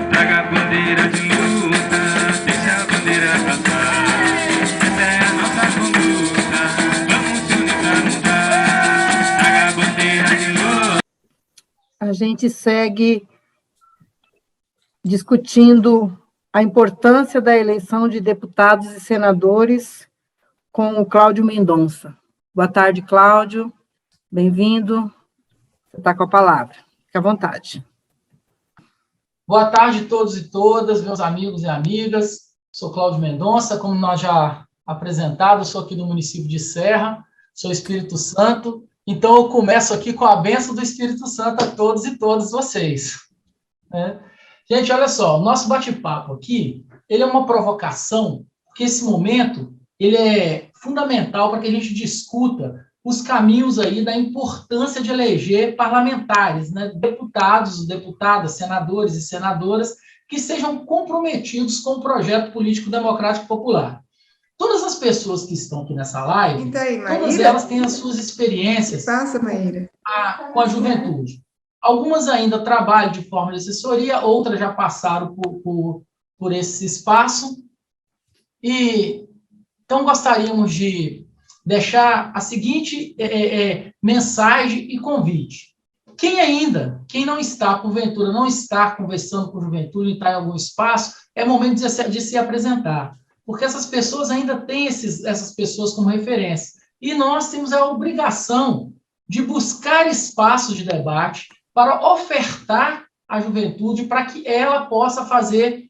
Traga a bandeira de luta, deixa a bandeira cantar. Essa é a nossa conduta, vamos se unir pra mudar. Traga a bandeira de luta. A gente segue discutindo a importância da eleição de deputados e senadores com o Cláudio Mendonça. Boa tarde, Cláudio. Bem-vindo. Você está com a palavra. Fique à vontade. Boa tarde a todos e todas, meus amigos e amigas. Sou Cláudio Mendonça, como nós já apresentado, sou aqui do município de Serra, sou Espírito Santo, então eu começo aqui com a bênção do Espírito Santo a todos e todas vocês. Gente, olha só, o nosso bate-papo aqui, ele é uma provocação, porque esse momento, ele é fundamental para que a gente discuta os caminhos aí da importância de eleger parlamentares, né, deputados, deputadas, senadores e senadoras que sejam comprometidos com o projeto político democrático popular. Todas as pessoas que estão aqui nessa live, então, aí, todas elas têm as suas experiências com a juventude. Algumas ainda trabalham de forma de assessoria, outras já passaram por esse espaço. E então gostaríamos de deixar a seguinte mensagem e convite. Quem não está, porventura, não está conversando com juventude, está em algum espaço, é momento de se apresentar. Porque essas pessoas ainda têm essas pessoas como referência. E nós temos a obrigação de buscar espaços de debate para ofertar à juventude para que ela possa fazer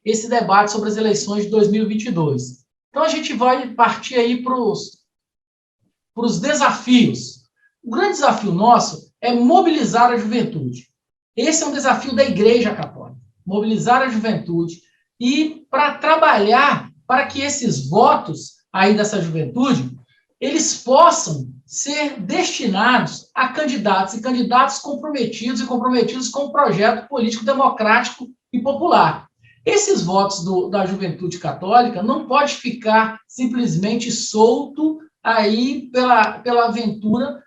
esse debate sobre as eleições de 2022. Então, a gente vai partir aí para os desafios. O grande desafio nosso é mobilizar a juventude. Esse é um desafio da Igreja Católica, mobilizar a juventude e para trabalhar para que esses votos aí dessa juventude, eles possam ser destinados a candidatos e candidatos comprometidos e comprometidos com o projeto político democrático e popular. Esses votos da juventude católica não pode ficar simplesmente solto aí pela aventura.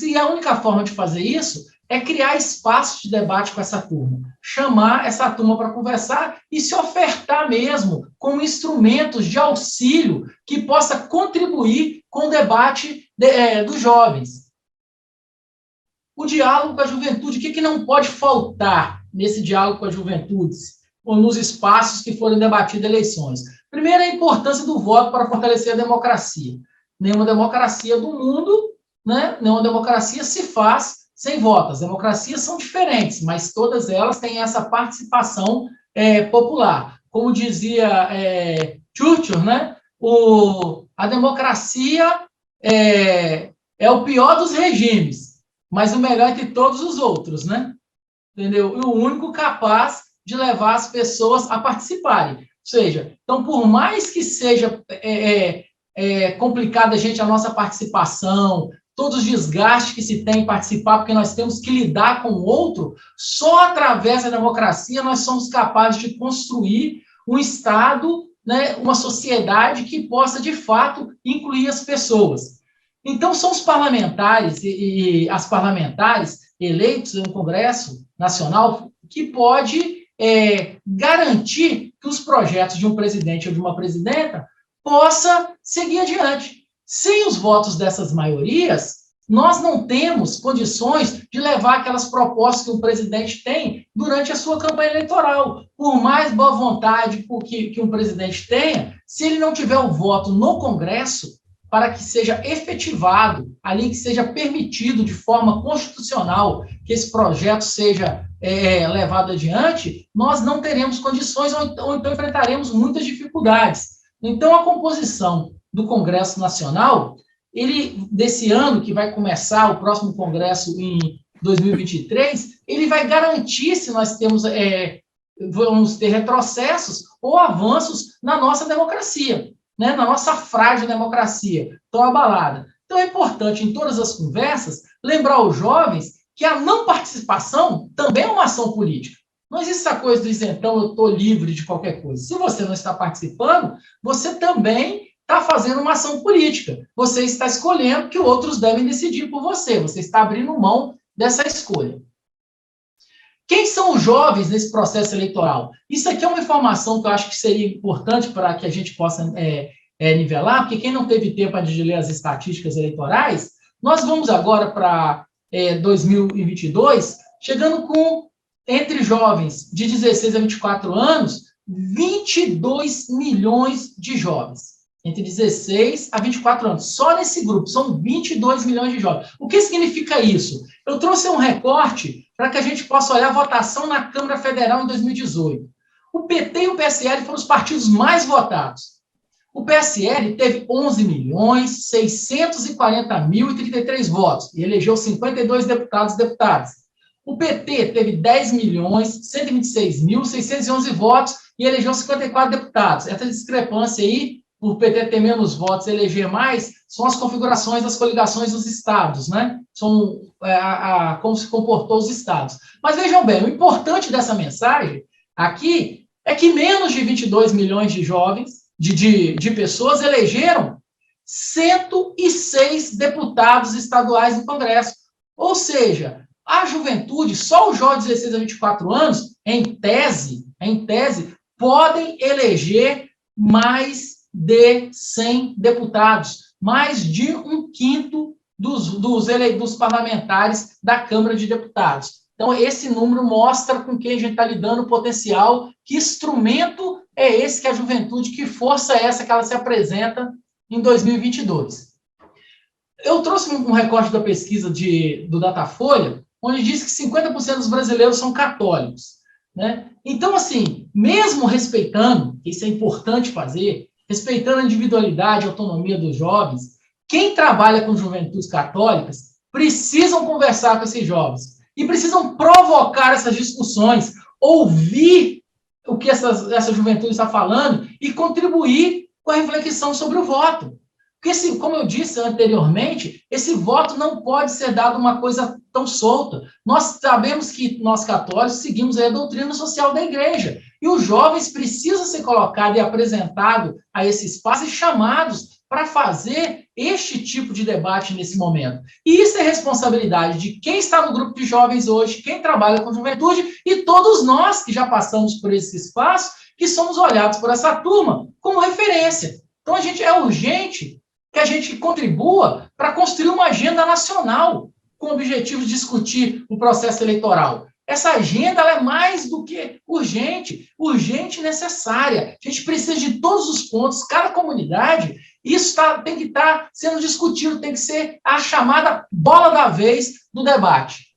E a única forma de fazer isso é criar espaços de debate com essa turma, chamar essa turma para conversar e se ofertar mesmo como instrumentos de auxílio que possa contribuir com o debate dos jovens. O diálogo com a juventude, o que não pode faltar nesse diálogo com a juventude, ou nos espaços que forem debatidas eleições? Primeiro, a importância do voto para fortalecer a democracia. Nenhuma democracia do mundo, né, nenhuma democracia se faz sem voto. As democracias são diferentes, mas todas elas têm essa participação popular. Como dizia Churchill, né, a democracia é o pior dos regimes, mas o melhor entre todos os outros, né? Entendeu? E o único capaz de levar as pessoas a participarem. Ou seja, então, por mais que seja complicada a nossa participação, todos os desgastes que se tem em participar, porque nós temos que lidar com o outro, só através da democracia nós somos capazes de construir um Estado, né, uma sociedade que possa, de fato, incluir as pessoas. Então, são os parlamentares e as parlamentares eleitos no Congresso Nacional que pode garantir que os projetos de um presidente ou de uma presidenta possa seguir adiante. Sem os votos dessas maiorias, nós não temos condições de levar aquelas propostas que o presidente tem durante a sua campanha eleitoral. Por mais boa vontade que um presidente tenha, se ele não tiver o voto no Congresso, para que seja efetivado, ali que seja permitido de forma constitucional que esse projeto seja levado adiante, nós não teremos condições ou então enfrentaremos muitas dificuldades. Então, a composição do Congresso Nacional, desse ano, que vai começar o próximo Congresso em 2023, ele vai garantir se nós vamos ter retrocessos ou avanços na nossa democracia, né, na nossa frágil democracia, tão abalada. Então, é importante, em todas as conversas, lembrar aos jovens que a não participação também é uma ação política. Não existe essa coisa do isentão, eu estou livre de qualquer coisa. Se você não está participando, você também está fazendo uma ação política. Você está escolhendo que outros devem decidir por você. Você está abrindo mão dessa escolha. Quem são os jovens nesse processo eleitoral? Isso aqui é uma informação que eu acho que seria importante para que a gente possa nivelar, porque quem não teve tempo de ler as estatísticas eleitorais, nós vamos agora para 2022, chegando com, entre jovens de 16 a 24 anos, 22 milhões de jovens. Entre 16 a 24 anos. Só nesse grupo, são 22 milhões de jovens. O que significa isso? Eu trouxe um recorte para que a gente possa olhar a votação na Câmara Federal em 2018. O PT e o PSL foram os partidos mais votados. O PSL teve 11.640.033 votos e elegeu 52 deputados e deputadas. O PT teve 10.126.611 votos e elegeu 54 deputados. Essa discrepância aí, por PT ter menos votos e eleger mais, são as configurações das coligações dos estados, né? São como se comportou os estados. Mas vejam bem, o importante dessa mensagem aqui é que menos de 22 milhões de jovens, de pessoas, elegeram 106 deputados estaduais no Congresso. Ou seja, a juventude, só os jovens de 16 a 24 anos, em tese, podem eleger mais de 100 deputados, mais de 1/5 dos parlamentares da Câmara de Deputados. Então, esse número mostra com quem a gente está lidando, o potencial, que instrumento é esse, que a juventude, que força é essa que ela se apresenta em 2022. Eu trouxe um recorte da pesquisa do Datafolha, onde diz que 50% dos brasileiros são católicos, né? Então, assim, mesmo respeitando, isso é importante fazer, respeitando a individualidade e autonomia dos jovens, quem trabalha com juventudes católicas precisam conversar com esses jovens e precisam provocar essas discussões, ouvir o que essa juventude está falando e contribuir com a reflexão sobre o voto. Porque, assim, como eu disse anteriormente, esse voto não pode ser dado uma coisa tão solta. Nós sabemos que nós católicos seguimos a doutrina social da igreja. E os jovens precisam ser colocados e apresentados a esse espaço e chamados para fazer este tipo de debate nesse momento. E isso é responsabilidade de quem está no grupo de jovens hoje, quem trabalha com juventude e todos nós que já passamos por esse espaço, que somos olhados por essa turma como referência. Então, é urgente que a gente contribua para construir uma agenda nacional com o objetivo de discutir o processo eleitoral. Essa agenda ela é mais do que urgente e necessária. A gente precisa de todos os pontos, cada comunidade, isso tem que estar sendo discutido, tem que ser a chamada bola da vez do debate.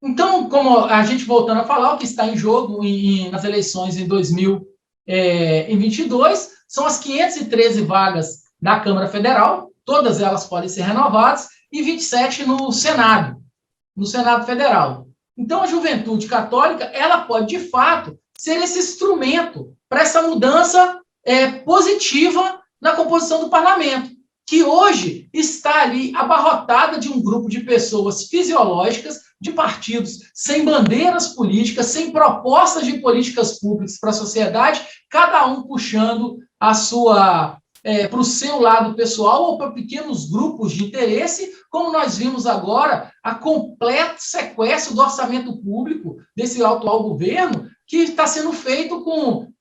Então, como a gente voltando a falar, o que está em jogo nas eleições em 2022 são as 513 vagas na Câmara Federal, todas elas podem ser renovadas, e 27 no Senado Federal. Então, a juventude católica, ela pode, de fato, ser esse instrumento para essa mudança positiva na composição do parlamento, que hoje está ali abarrotada de um grupo de pessoas fisiológicas, de partidos sem bandeiras políticas, sem propostas de políticas públicas para a sociedade, cada um puxando para o seu lado pessoal ou para pequenos grupos de interesse, como nós vimos agora, a completo sequestro do orçamento público desse atual governo, que está sendo feito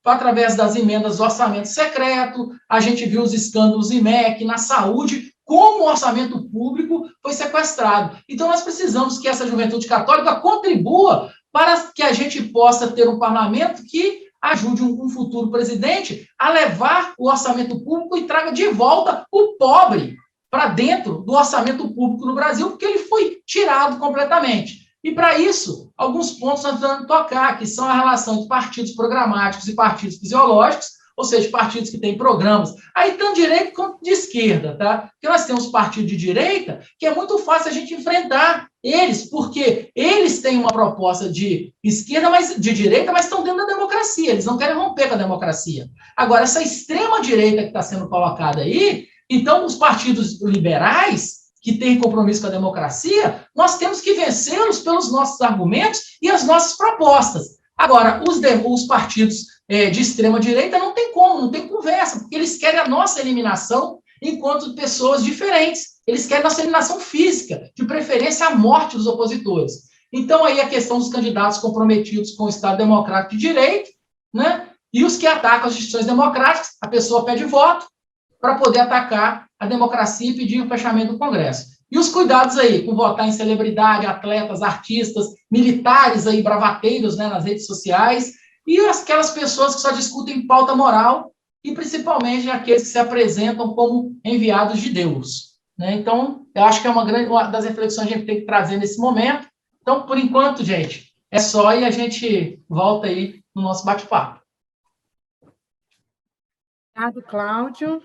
através das emendas do orçamento secreto. A gente viu os escândalos IMEC, na saúde, como o orçamento público foi sequestrado. Então, nós precisamos que essa juventude católica contribua para que a gente possa ter um parlamento que ajude um futuro presidente a levar o orçamento público e traga de volta o pobre para dentro do orçamento público no Brasil, porque ele foi tirado completamente. E, para isso, alguns pontos nós vamos tocar, que são a relação entre partidos programáticos e partidos fisiológicos, ou seja, partidos que têm programas, aí tanto de direita quanto de esquerda, tá? Porque nós temos partidos de direita que é muito fácil a gente enfrentar eles, porque eles têm uma proposta de esquerda, de direita, mas estão dentro da democracia, eles não querem romper com a democracia. Agora, essa extrema-direita que está sendo colocada aí, então, os partidos liberais, que têm compromisso com a democracia, nós temos que vencê-los pelos nossos argumentos e as nossas propostas. Agora, os partidos de extrema-direita não tem como, não tem conversa, porque eles querem a nossa eliminação enquanto pessoas diferentes. Eles querem nossa eliminação física, de preferência a morte dos opositores. Então, aí a questão dos candidatos comprometidos com o Estado Democrático de Direito, né? E os que atacam as instituições democráticas, a pessoa pede voto para poder atacar a democracia e pedir o fechamento do Congresso. E os cuidados aí com votar em celebridade, atletas, artistas, militares aí, bravateiros, né, nas redes sociais, e aquelas pessoas que só discutem pauta moral, e principalmente aqueles que se apresentam como enviados de Deus. Né? Então, eu acho que é uma das reflexões que a gente tem que trazer nesse momento. Então, por enquanto, gente, é só e a gente volta aí no nosso bate-papo. Obrigado, Cláudio.